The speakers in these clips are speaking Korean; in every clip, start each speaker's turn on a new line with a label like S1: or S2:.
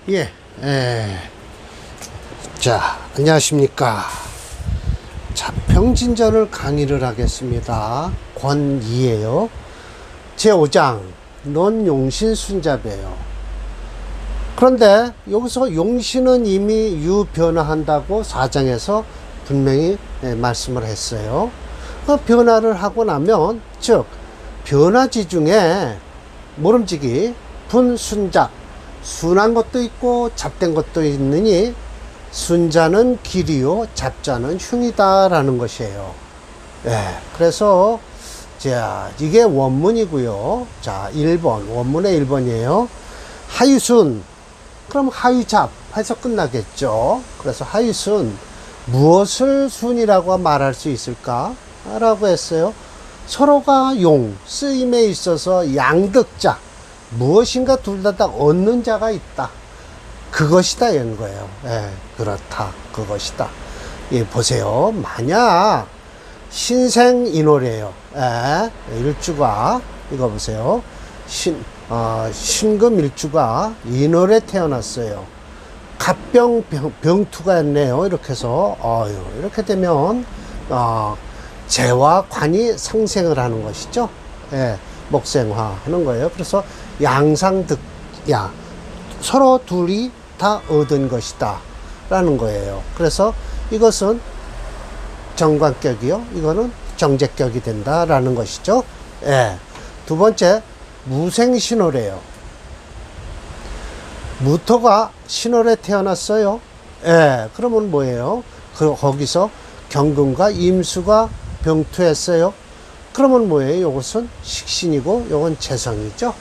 S1: 예, 자, 안녕하십니까. 자, 평진전을 강의를 하겠습니다. 권이에요. 제5장, 넌 용신순잡이에요. 그런데 여기서 용신은 이미 유변화한다고 4장에서 분명히 말씀을 했어요. 그 변화를 하고 나면, 즉, 변화지 중에 모름지기, 분순잡, 순한 것도 있고 잡된 것도 있느니 순자는 길이요 잡자는 흉이다 라는 것이에요. 그래서 자, 이게 원문이고요. 자, 1번 원문의 1번이에요. 하유순, 그럼 하유잡 해서 끝나겠죠. 그래서 하유순, 무엇을 순이라고 말할 수 있을까 라고 했어요. 서로가 용, 쓰임에 있어서 양득자, 무엇인가 둘 다 얻는 자가 있다. 그것이다 이런 거예요. 그렇다. 그것이다. 보세요. 만약 신생인월이에요. 일주가 이거 보세요. 신금 일주가 인월에 태어났어요. 갑병 병투가 했네요. 이렇게 해서 이렇게 되면 재와 관이 상생을 하는 것이죠. 목생화 하는 거예요. 그래서 양상득야, 서로 둘이 다 얻은 것이다 라는 거예요. 그래서 이것은 정관격이요, 이거는 정제격이 된다 라는 것이죠. 두 번째, 무생신월이에요. 무토가 신월에 태어났어요. 그러면 뭐예요? 거기서 경금과 임수가 병투했어요. 그러면 뭐예요? 이것은 식신이고 요건 재성이죠.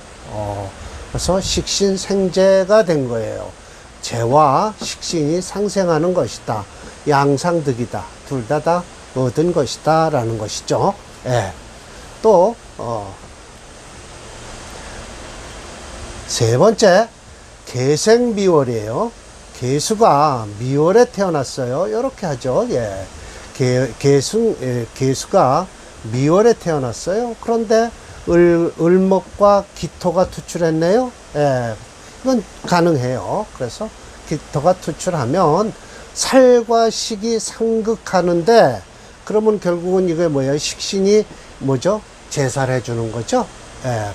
S1: 그래서 식신생재가 된 거예요. 재와 식신이 상생하는 것이다. 양상득이다. 둘 다 얻은 것이다 라는 것이죠. 또 세 번째, 계생미월이에요. 계수가 미월에 태어났어요. 이렇게 하죠. 계수가 미월에 태어났어요. 그런데 을목과 기토가 투출했네요. 이건 가능해요. 그래서 기토가 투출하면 살과 식이 상극하는데, 그러면 결국은 이게 뭐예요? 식신이 뭐죠? 제사를 해주는 거죠.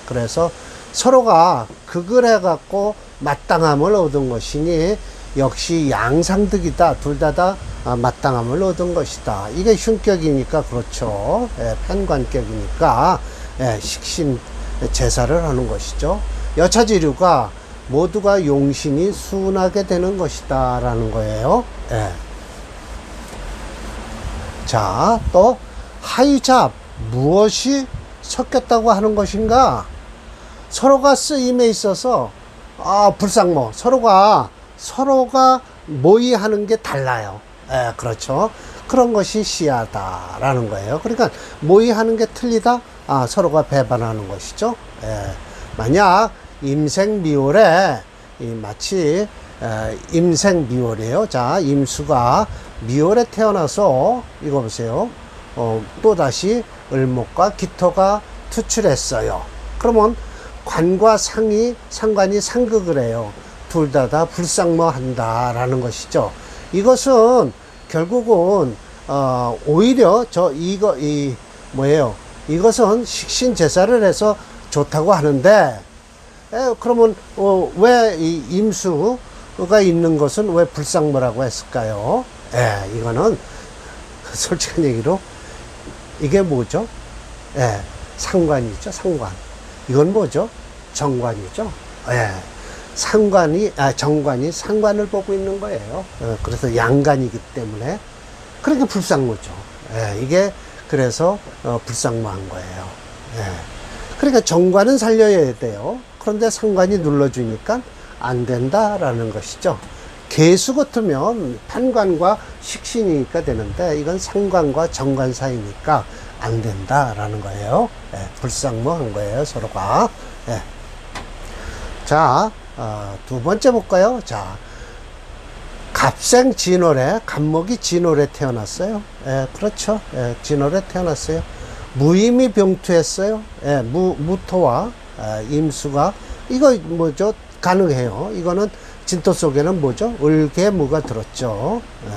S1: 그래서 서로가 극을 해갖고 마땅함을 얻은 것이니 역시 양상득이다. 둘 다 마땅함을 얻은 것이다. 이게 흉격이니까 그렇죠. 편관격이니까 식신 제사를 하는 것이죠. 여차지류가 모두가 용신이 순하게 되는 것이다 라는 거예요. 자, 또 하유잡, 무엇이 섞였다고 하는 것인가? 서로가 쓰임에 있어서 불상모, 서로가 모의하는 게 달라요. 그렇죠. 그런 것이 시야다라는 거예요. 그러니까 모의하는 게 틀리다. 서로가 배반하는 것이죠. 만약 임생미월에 마치 임생미월이에요. 자, 임수가 미월에 태어나서 이거 보세요. 또다시 을목과 기토가 투출했어요. 그러면 관과 상관이 상극을 해요. 둘 다 불상모한다 라는 것이죠. 이것은 결국은 오히려 뭐예요? 이것은 식신 제사를 해서 좋다고 하는데, 그러면 왜 이 임수가 있는 것은 왜 불상모라고 했을까요? 이거는 솔직한 얘기로 이게 뭐죠? 상관이죠. 상관. 이건 뭐죠? 정관이죠. 정관이 상관을 보고 있는 거예요. 그래서 양관이기 때문에. 그러니까 불상모죠. 이게 그래서 불상모한 거예요. 그러니까 정관은 살려야 돼요. 그런데 상관이 눌러주니까 안 된다라는 것이죠. 계수 같으면 판관과 식신이니까 되는데, 이건 상관과 정관 사이니까 안 된다라는 거예요. 불상모한 거예요, 서로가. 자, 두 번째 볼까요? 자, 갑생 진월에, 갑목이 진월에 태어났어요. 그렇죠. 진월에 태어났어요. 무임이 병투했어요. 무토와 임수가, 이거 뭐죠? 가능해요. 이거는 진토 속에는 뭐죠? 을개무가 들었죠. 예.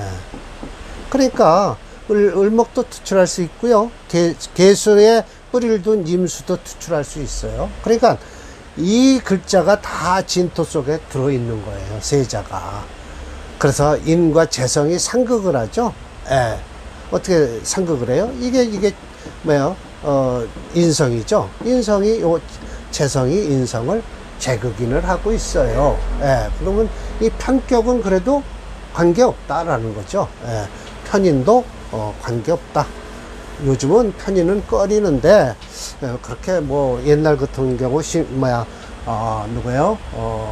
S1: 그러니까 을목도 투출할 수 있고요. 개수에 뿌리를 둔 임수도 투출할 수 있어요. 그러니까 이 글자가 다 진토 속에 들어있는 거예요. 세자가. 그래서 인과 재성이 상극을 하죠. 예. 어떻게 상극을 해요? 이게 뭐예요? 인성이죠. 인성이 재성이 인성을 재극인을 하고 있어요. 예. 그러면 이 편격은 그래도 관계없다라는 거죠. 예. 편인도 관계없다. 요즘은 편인은 꺼리는데 그렇게 뭐 옛날 같은 경우 누구예요?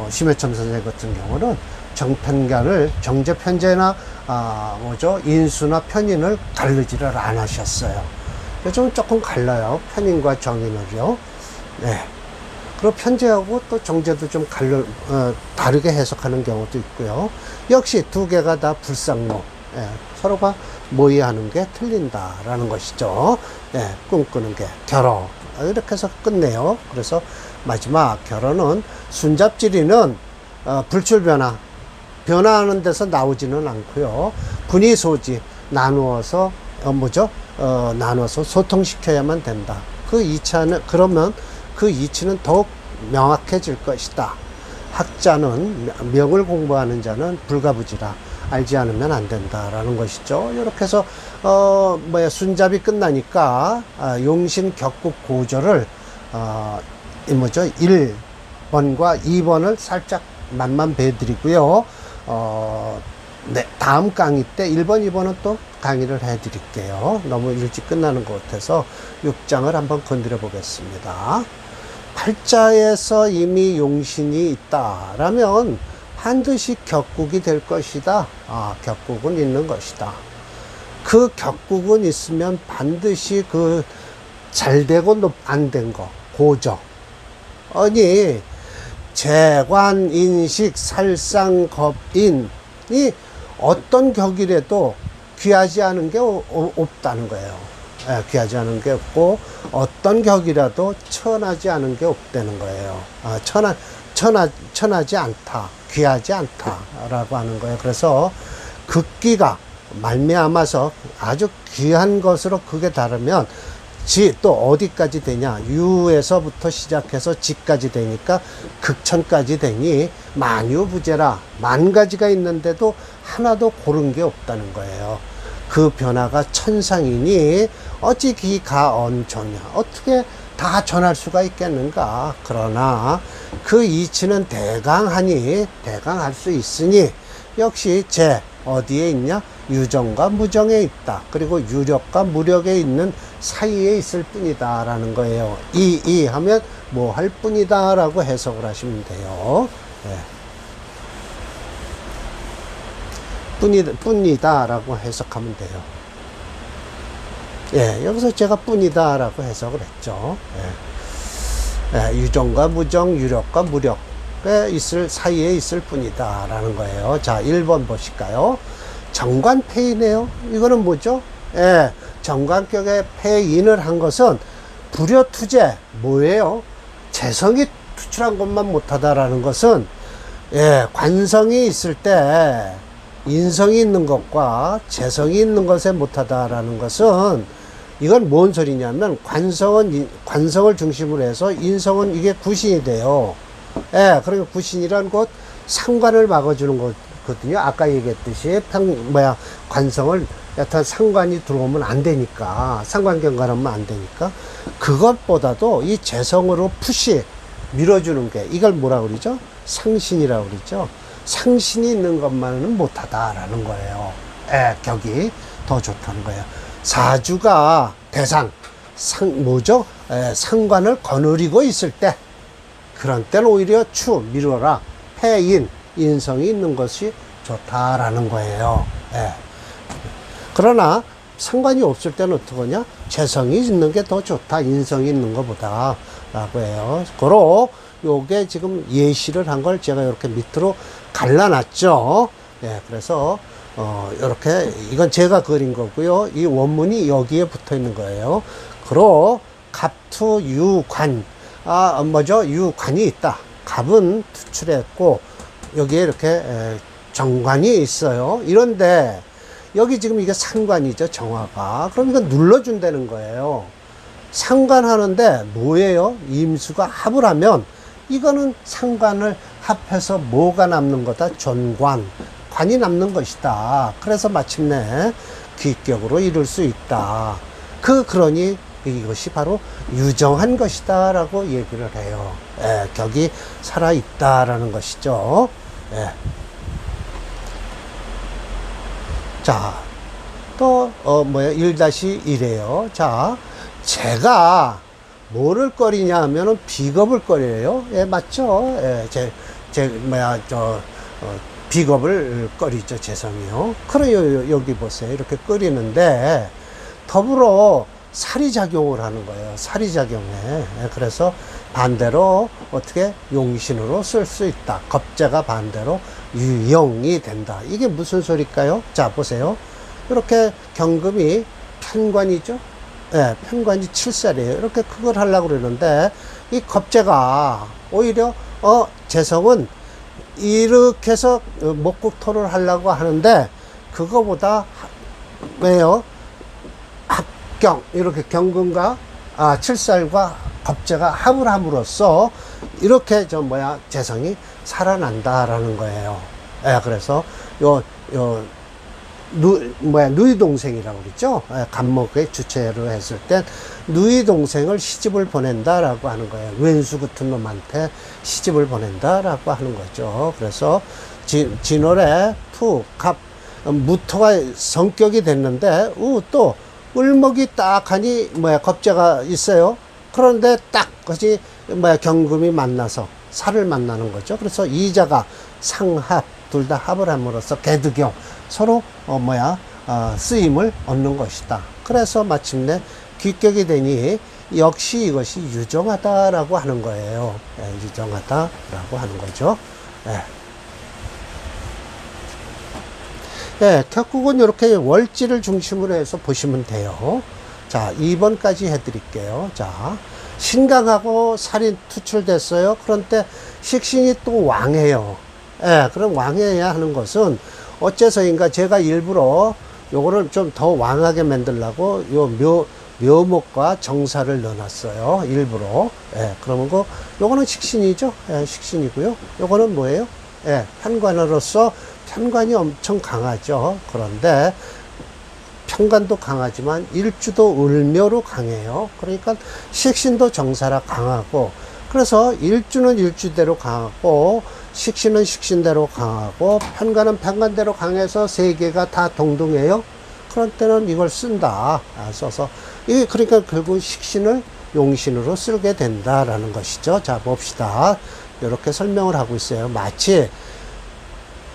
S1: 심해첨 선생 같은 경우는 정편관을 정제편제나 인수나 편인을 가르지를 안 하셨어요. 요즘은 조금 갈라요. 편인과 정인을요. 네. 그리고 편제하고 또 정제도 좀 다르게 해석하는 경우도 있고요. 역시 두 개가 다 불상로. 예, 서로가 모의하는 게 틀린다라는 것이죠. 예, 꿈꾸는 게 결혼. 이렇게 해서 끝내요. 그래서 마지막 결혼은 순잡지리는 불출변화. 변화하는 데서 나오지는 않고요. 분이소지. 나누어서 나눠서 소통시켜야만 된다. 그러면 그 이치는 더욱 명확해질 것이다. 학자는 명을 공부하는 자는 불가부지라. 알지 않으면 안 된다라는 것이죠. 이렇게 해서 순잡이 끝나니까 용신 격국 고조를 1번과 2번을 살짝 맛만 배드리고요. 네, 다음 강의 때 1번, 2번은 또 강의를 해드릴게요. 너무 일찍 끝나는 것 같아서 6장을 한번 건드려 보겠습니다. 팔자에서 이미 용신이 있다라면 반드시 격국이 될 것이다. 격국은 있는 것이다. 그 격국은 있으면 반드시 그 잘 되고 안 된 거, 고적. 아니, 재관, 인식, 살상, 겁인이 어떤 격이라도 귀하지 않은 게 없다는 거예요. 예, 귀하지 않은 게 없고, 어떤 격이라도 천하지 않은 게 없다는 거예요. 천하지 않다. 귀하지 않다라고 하는 거예요. 그래서 극기가 말미암아서 아주 귀한 것으로 극에 다르면 또 어디까지 되냐? 유에서부터 시작해서 지까지 되니까 극천까지 되니 만유부재라. 만 가지가 있는데도 하나도 고른 게 없다는 거예요. 그 변화가 천상이니 어찌 기가 언전냐? 어떻게 다 전할 수가 있겠는가? 그러나 그 이치는 대강할 수 있으니 역시 어디에 있냐? 유정과 무정에 있다. 그리고 유력과 무력에 있는 사이에 있을 뿐이다 라는 거예요. 이 하면 뭐 할 뿐이다 라고 해석을 하시면 돼요. 네. 뿐이다 라고 해석하면 돼요. 예, 여기서 제가 뿐이다 라고 해석을 했죠. 예, 유정과 무정, 유력과 무력에 사이에 있을 뿐이다 라는 거예요. 자, 1번 보실까요? 정관폐인이에요. 이거는 뭐죠? 예, 정관격에 폐인을 한 것은 불여투재. 뭐예요? 재성이 투출한 것만 못하다라는 것은, 예, 관성이 있을 때 인성이 있는 것과 재성이 있는 것에 못하다라는 것은, 이건 뭔 소리냐면 관성을 중심으로 해서 인성은 이게 구신이 돼요. 예, 그러니까 구신이란 것 상관을 막아주는 거거든요. 아까 얘기했듯이 관성을 여튼 상관이 들어오면 안 되니까, 상관경관하면 안 되니까, 그것보다도 이 재성으로 푸시 밀어주는 게, 이걸 뭐라 그러죠? 상신이라고 그러죠. 상신이 있는 것만은 못하다라는 거예요. 예, 격이 더 좋다는 거예요. 사주가 상관을 거느리고 있을 때, 그런 때는 오히려 밀어라. 폐인, 인성이 있는 것이 좋다라는 거예요. 예. 그러나 상관이 없을 때는 어떡하냐? 재성이 있는 게 더 좋다. 인성이 있는 것보다. 라고 해요. 요게 지금 예시를 한 걸 제가 이렇게 밑으로 갈라놨죠. 예, 그래서, 이렇게, 이건 제가 그린 거고요. 이 원문이 여기에 붙어 있는 거예요. 갑투, 유관. 유관이 있다. 갑은 투출했고, 여기에 이렇게 정관이 있어요. 이런데 여기 지금 이게 상관이죠, 정화가. 그럼 이거 눌러준다는 거예요. 상관하는데 뭐예요? 임수가 합을 하면 이거는 상관을 합해서 뭐가 남는 거다? 존관, 관이 남는 것이다. 그래서 마침내 귀격으로 이룰 수 있다. 그러니 이것이 바로 유정한 것이다 라고 얘기를 해요. 격이 살아있다라는 것이죠. 자, 또 1-1이에요. 자, 제가 뭐를 꺼리냐 하면은 비겁을 꺼려요. 맞죠? 비겁을 꺼리죠, 재성이요. 그래요, 여기 보세요. 이렇게 꺼리는데, 더불어 사리작용을 하는 거예요. 사리작용에. 그래서 반대로 어떻게 용신으로 쓸 수 있다. 겁재가 반대로 유용이 된다. 이게 무슨 소리일까요? 자, 보세요. 이렇게 경금이 편관이죠. 편관이 7살이에요. 이렇게 그걸 하려고 그러는데, 이 겁재가 오히려, 재성은 이렇게 해서 목국토를 하려고 하는데, 그거보다, 왜요? 합경, 이렇게 경금과, 7살과 겁재가 합을 함으로써, 이렇게 재성이 살아난다라는 거예요. 그래서, 누이 동생이라고 그러죠. 간목의 주체로 했을 땐 누이 동생을 시집을 보낸다라고 하는 거예요. 왼수 같은 놈한테 시집을 보낸다라고 하는 거죠. 그래서 진월에 투, 갑, 무토가 성격이 됐는데 또 을목이 딱 하니 겁재가 있어요. 그런데 딱 그것이 경금이 만나서 살을 만나는 거죠. 그래서 이자가 상합, 둘 다 합을 함으로써 개득경 서로 쓰임을 얻는 것이다. 그래서 마침내 귀격이 되니 역시 이것이 유정하다라고 하는 거예요. 유정하다라고 하는 거죠. 결국은 이렇게 월지를 중심으로 해서 보시면 돼요. 자, 2번까지 해드릴게요. 자, 신강하고 살이 투출됐어요. 그런데 식신이 또 왕해요. 그럼 왕해야 하는 것은 어째서인가 제가 일부러 요거를 좀 더 왕하게 만들려고 요 묘목과 정사를 넣어놨어요. 일부러. 그러면 요거는 식신이죠. 식신이고요. 요거는 뭐예요? 편관으로서 편관이 엄청 강하죠. 그런데 편관도 강하지만 일주도 을묘로 강해요. 그러니까 식신도 정사라 강하고, 그래서 일주는 일주대로 강하고 식신은 식신대로 강하고 편관은 편관대로 강해서 세 개가 다 동등해요. 그런 때는 이걸 쓴다. 써서 이게 그러니까 결국 식신을 용신으로 쓰게 된다라는 것이죠. 자, 봅시다. 이렇게 설명을 하고 있어요. 마치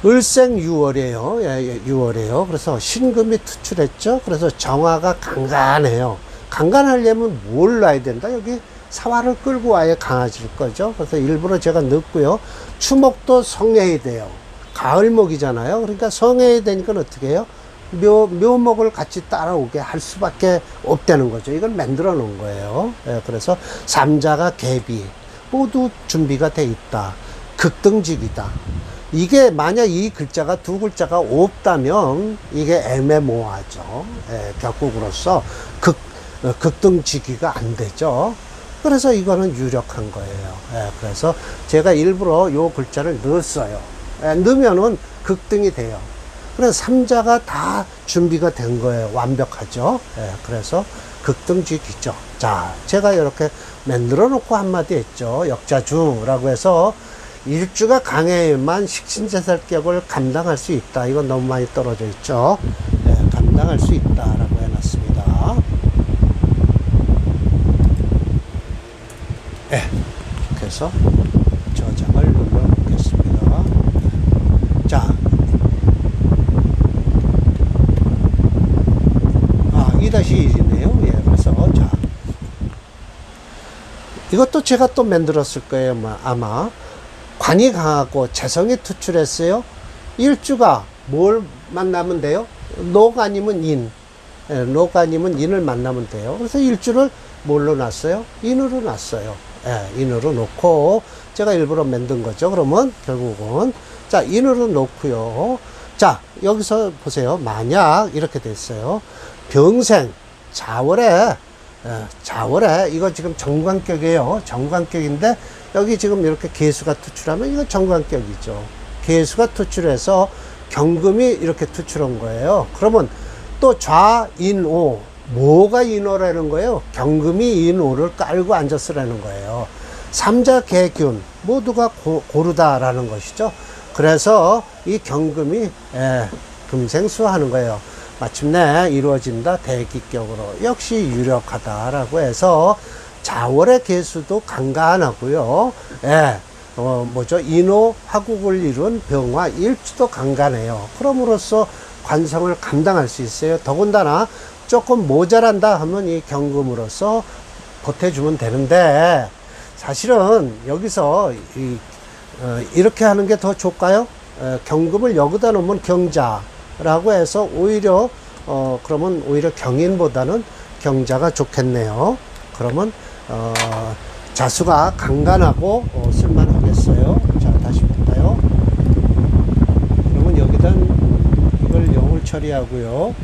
S1: 을생 6월이에요. 6월이에요. 그래서 신금이 투출했죠. 그래서 정화가 강간해요. 강간하려면 뭘 놔야 된다? 여기 사화를 끌고 와야 강해질 거죠. 그래서 일부러 제가 넣고요. 추목도 성해야 돼요. 가을목이잖아요. 그러니까 성해야 되니까 어떻게 해요? 묘목을 같이 따라오게 할 수밖에 없다는 거죠. 이걸 만들어 놓은 거예요. 그래서 삼자가 개비 모두 준비가 돼 있다. 극등직이다. 이게 만약 이 글자가 두 글자가 없다면 이게 애매모호하죠. 격국으로서 극등직이가 안 되죠. 그래서 이거는 유력한 거예요. 그래서 제가 일부러 요 글자를 넣었어요. 넣으면은 극등이 돼요. 그래서 삼자가 다 준비가 된 거예요. 완벽하죠. 그래서 극등직이죠. 자, 제가 이렇게 만들어 놓고 한마디 했죠. 역자주라고 해서 일주가 강해야만 식신제살격을 감당할 수 있다. 이건 너무 많이 떨어져 있죠. 감당할 수 있다라고 해놨습니다. 그래서 저장을 눌러보겠습니다. 자, 2-1이네요. 그래서 자, 이것도 제가 또 만들었을 거예요. 아마 관이 강하고 재성이 투출했어요. 일주가 뭘 만나면 돼요? 녹 아니면 인. 녹 아니면 인을 만나면 돼요. 그래서 일주를 뭘로 놨어요? 인으로 놨어요. 인으로 놓고 제가 일부러 만든 거죠. 그러면 결국은 자, 인으로 놓고요. 자, 여기서 보세요. 만약 이렇게 됐어요. 병생, 자월에, 이거 지금 정관격이에요. 정관격인데, 여기 지금 이렇게 개수가 투출하면 이거 정관격이죠. 개수가 투출해서 경금이 이렇게 투출한 거예요. 그러면 또 좌인오, 뭐가 인오라는 거예요? 경금이 인오를 깔고 앉았으라는 거예요. 삼자 개균 모두가 고르다라는 것이죠. 그래서 이 경금이 금생수하는 거예요. 마침내 이루어진다 대기격으로 역시 유력하다라고 해서 자월의 개수도 간간하고요. 인호 화국을 이룬 병화 일주도 간간해요. 그럼으로써 관성을 감당할 수 있어요. 더군다나 조금 모자란다 하면 이 경금으로서 보태주면 되는데, 사실은 여기서 이렇게 하는 게 더 좋을까요? 경금을 여기다 놓으면 경자라고 해서 오히려 그러면 오히려 경인보다는 경자가 좋겠네요. 그러면 자수가 간간하고 쓸만하겠어요. 자, 다시 볼까요? 그러면 여기다 이걸 0을 처리하고요.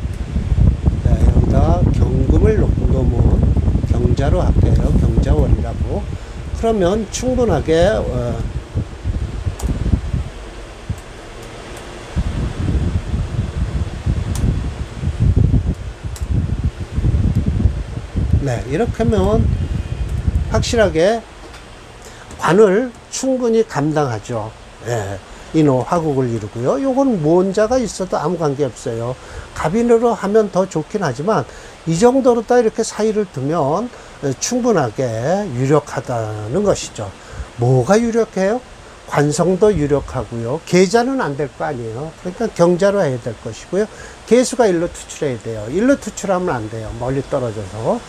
S1: 네, 여기다 경금을 놓으면 경자로 할게요. 경자월이라고. 그러면 충분하게 네, 이렇게 하면 확실하게 관을 충분히 감당하죠. 예, 인호 화국을 이루고요. 요건 모원자가 있어도 아무 관계 없어요. 갑인으로 하면 더 좋긴 하지만 이 정도로 딱 이렇게 사이를 두면 충분하게 유력하다는 것이죠. 뭐가 유력해요? 관성도 유력하고요. 계자는 안 될 거 아니에요. 그러니까 경자로 해야 될 것이고요. 개수가 일로 투출해야 돼요. 일로 투출하면 안 돼요. 멀리 떨어져서.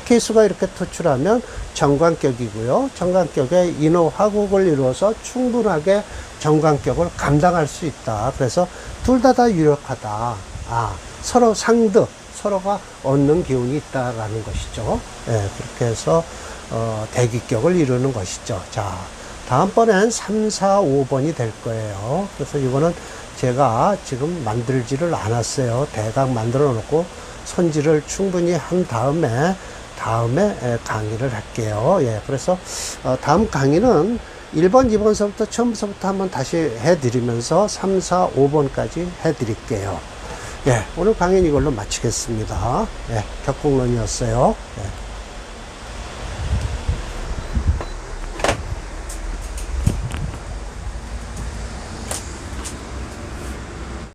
S1: 개수가 이렇게 투출하면 정관격이고요. 정관격에 인호 화국을 이루어서 충분하게 정관격을 감당할 수 있다. 그래서 둘 다 유력하다. 서로 상득, 서로가 얻는 기운이 있다라는 것이죠. 예, 그렇게 해서 대기격을 이루는 것이죠. 자, 다음번엔 3, 4, 5번이 될 거예요. 그래서 이거는 제가 지금 만들지를 않았어요. 대강 만들어 놓고 손질을 충분히 한 다음에 강의를 할게요. 예, 그래서 다음 강의는 1번, 2번서부터 처음부터 한번 다시 해드리면서 3, 4, 5번까지 해드릴게요. 예, 오늘 강의는 이걸로 마치겠습니다. 예, 격국론이었어요. 예.